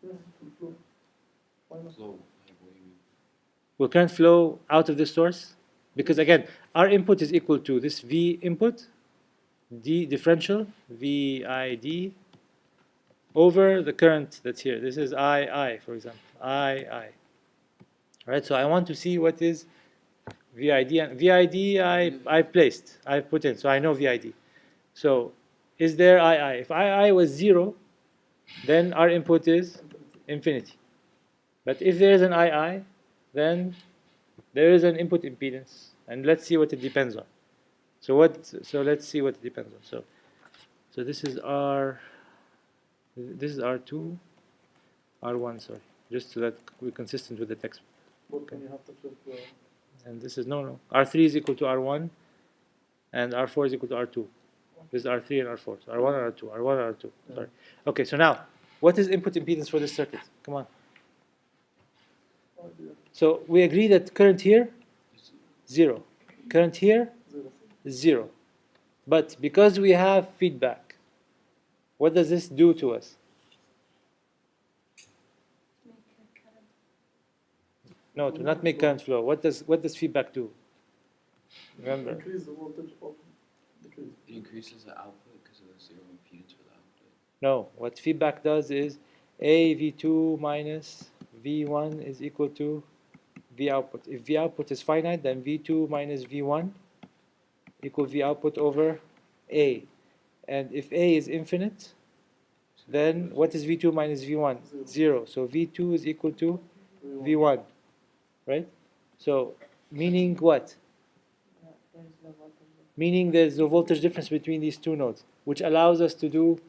Yes, it will flow. Why not? Flow, like, what do you mean? Will current flow out of this source? Because again, our input is equal to this V input, D differential, VID, over the current that's here. This is II, for example, II. Right, so I want to see what is VID. And VID I put in, so I know VID. So is there II? If II was 0, then our input is infinity. But if there is an II, then there is an input impedance, and let's see what it depends on. So let's see what it depends on. So this is R2, R1, sorry, just so that we're consistent with the text. But then you have to flip the. And this is no. R3 is equal to R1, and R4 is equal to R2. This is R3 and R4. So R1 and R2, R1 and R2. Sorry. Okay, so now, what is input impedance for this circuit? Come on. Idea. So we agree that current here, 0. Current here, Zero. is 0. But because we have feedback, what does this do to us? Make a current. No, it will not make current flow. What does feedback do? Remember, Increase the voltage or decrease. It increases the output because of the zero impedance for the output. no. What feedback does is A V2 minus V1 is equal to V output. If V output is finite, then V2 minus V1 equal V output over A. And if A is infinite, then what is V2 minus V1? 0. So V2 is equal to V1, right? So meaning what? There is no voltage. Meaning there's no voltage difference between these two nodes, which allows us to do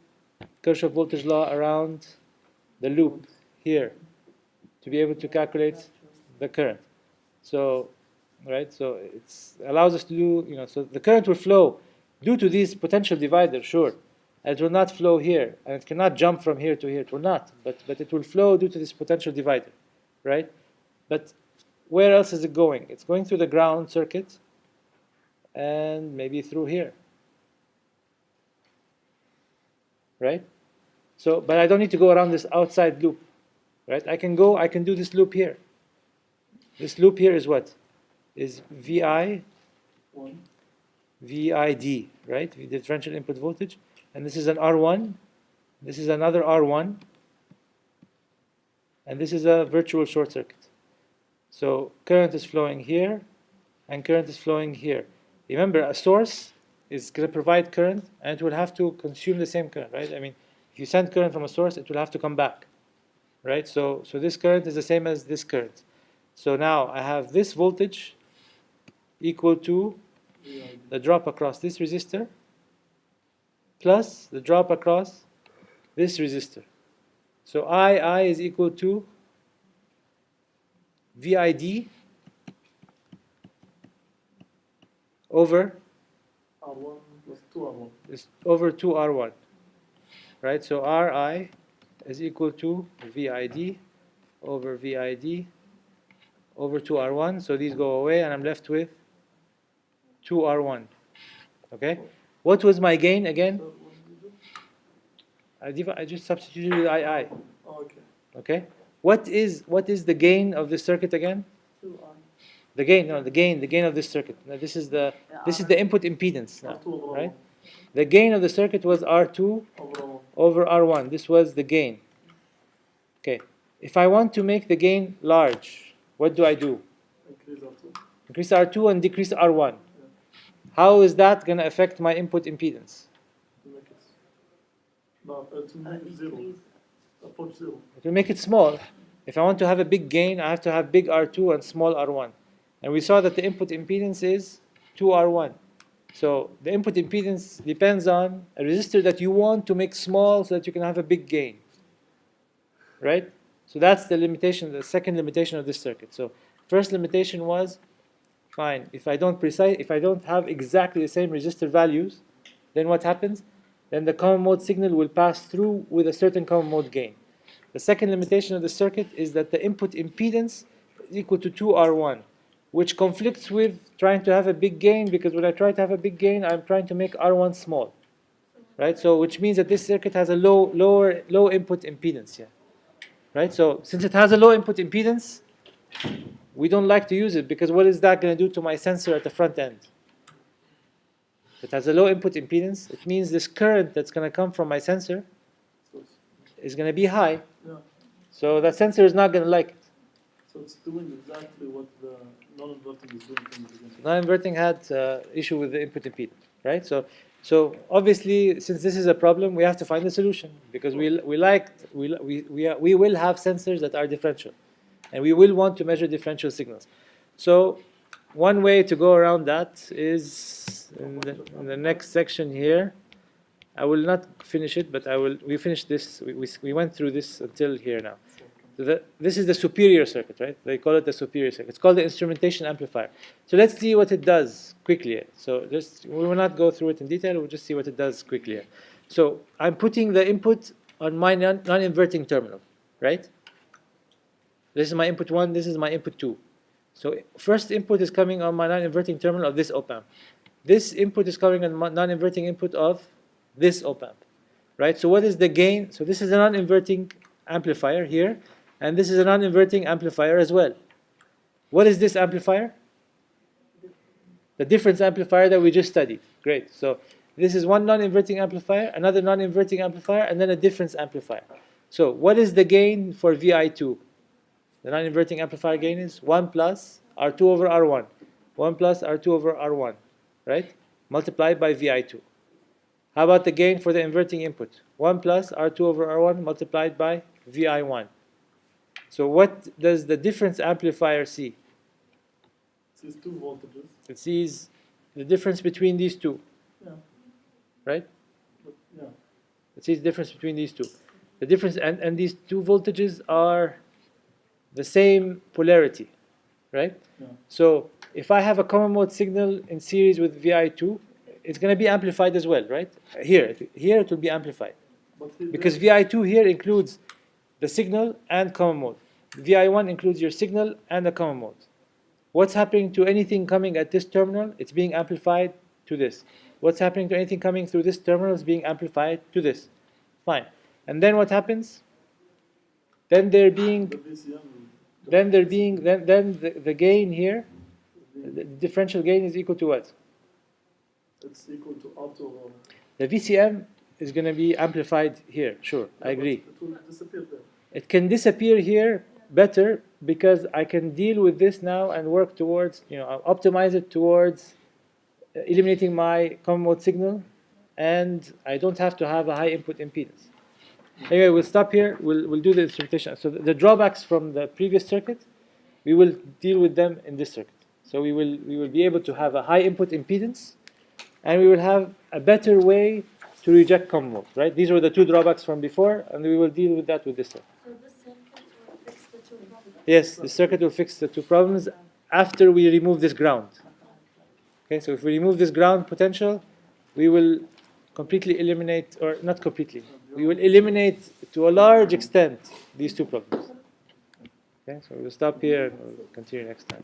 Kirchhoff voltage law around the loop here to be able to calculate the current. So, right, so it's allows us to do, so the current will flow due to these potential dividers, sure. And it will not flow here, and it cannot jump from here to here, it will not, but it will flow due to this potential divider, right? But where else is it going? It's going through the ground circuit, and maybe through here, right? So, but I don't need to go around this outside loop, right? I can do this loop here. This loop here is what? Is VI, One. VID, right? The differential input voltage. And this is an R1. This is another R1. And this is a virtual short circuit. So current is flowing here, and current is flowing here. Remember, a source is going to provide current, and it will have to consume the same current, right? I mean, if you send current from a source, it will have to come back, right? So this current is the same as this current. So now I have this voltage equal to the drop across this resistor plus the drop across this resistor. So I is equal to VID over R1 plus 2R1. is over 2R1, right? So RI is equal to VID over VID over 2R1. So these go away, and I'm left with 2R1. Okay? What was my gain again? So what do you do? I just substituted II. Oh, okay. Okay? What is the gain of this circuit again? 2 on. The gain of this circuit. Now this is the input impedance now, R2 over right? The gain of the circuit was R2 R1. over R1. This was the gain. Okay. If I want to make the gain large, what do I do? Increase R2. Increase R2 and decrease R1. How is that going to affect my input impedance? To make it. No, to make it 0. Increase. Approach 0. It will make it small. If I want to have a big gain, I have to have big R2 and small R1. And we saw that the input impedance is 2R1. So the input impedance depends on a resistor that you want to make small so that you can have a big gain. Right? So that's the limitation, the second limitation of this circuit. So first limitation was, fine, if I don't have exactly the same resistor values, then what happens? Then the common mode signal will pass through with a certain common mode gain. The second limitation of the circuit is that the input impedance is equal to 2R1, which conflicts with trying to have a big gain, because when I try to have a big gain, I'm trying to make R1 small. Right? So which means that this circuit has a low input impedance here. Right? So since it has a low input impedance, we don't like to use it, because what is that going to do to my sensor at the front end? If it has a low input impedance, it means this current that's going to come from my sensor So is going to be high. yeah. So that sensor is not going to like it. So it's doing exactly what the non-inverting is doing from the beginning. Non-inverting had issue with the input impedance, right? So So obviously, since this is a problem, we have to find a solution because we will have sensors that are differential, and we will want to measure differential signals. So one way to go around that is in the next section here. I will not finish it, but we finished this. We went through this until here now. So this is the superior circuit, right? They call it the superior circuit. It's called the instrumentation amplifier. So let's see what it we will not go through it in detail. We'll just see what it does quickly. So I'm putting the input on my non-inverting terminal, right? This is my input 1. This is my input 2. So first input is coming on my non-inverting terminal of this op-amp. This input is coming on my non-inverting input of this op-amp, right? So what is the gain? So this is a non-inverting amplifier here, and this is a non-inverting amplifier as well. What is this amplifier? The difference amplifier that we just studied. Great. So this is one non-inverting amplifier, another non-inverting amplifier, and then a difference amplifier. So what is the gain for VI2? The non-inverting amplifier gain is 1 plus R2 over R1. 1 plus R2 over R1, right? Multiplied by VI2. How about the gain for the inverting input? 1 plus R2 over R1 multiplied by VI1. So what does the difference amplifier see? These 2 voltages. It sees the difference between these two, Yeah. right? But, yeah. It sees the difference between these two. The difference, and these two voltages are the same polarity, right? Yeah. So if I have a common mode signal in series with VI2, it's going to be amplified as well, right? Here it will be amplified. But Because VI2 here includes the signal and common mode. VI1 includes your signal and the common mode. What's happening to anything coming at this terminal? It's being amplified to this. What's happening to anything coming through this terminal is being amplified to this. Fine. And then what happens? Then the VCM. the gain here, the differential gain is equal to what? It's equal to R2 over. The VCM is going to be amplified here. Sure, I agree. It will disappear there. It can disappear here better because I can deal with this now and work towards, optimize it towards eliminating my common mode signal, and I don't have to have a high input impedance. Anyway, we'll stop here. We'll do the instrumentation. So the drawbacks from the previous circuit, we will deal with them in this circuit. So we will be able to have a high input impedance, and we will have a better way to reject common mode, right? These were the two drawbacks from before, and we will deal with that with this circuit. So this circuit will fix the 2 problems. Yes, the circuit will fix the two problems after we remove this ground. Okay, so if we remove this ground potential, we will completely eliminate, or not completely, we will eliminate to a large extent these two problems. Okay, so we'll stop here and we'll continue next time.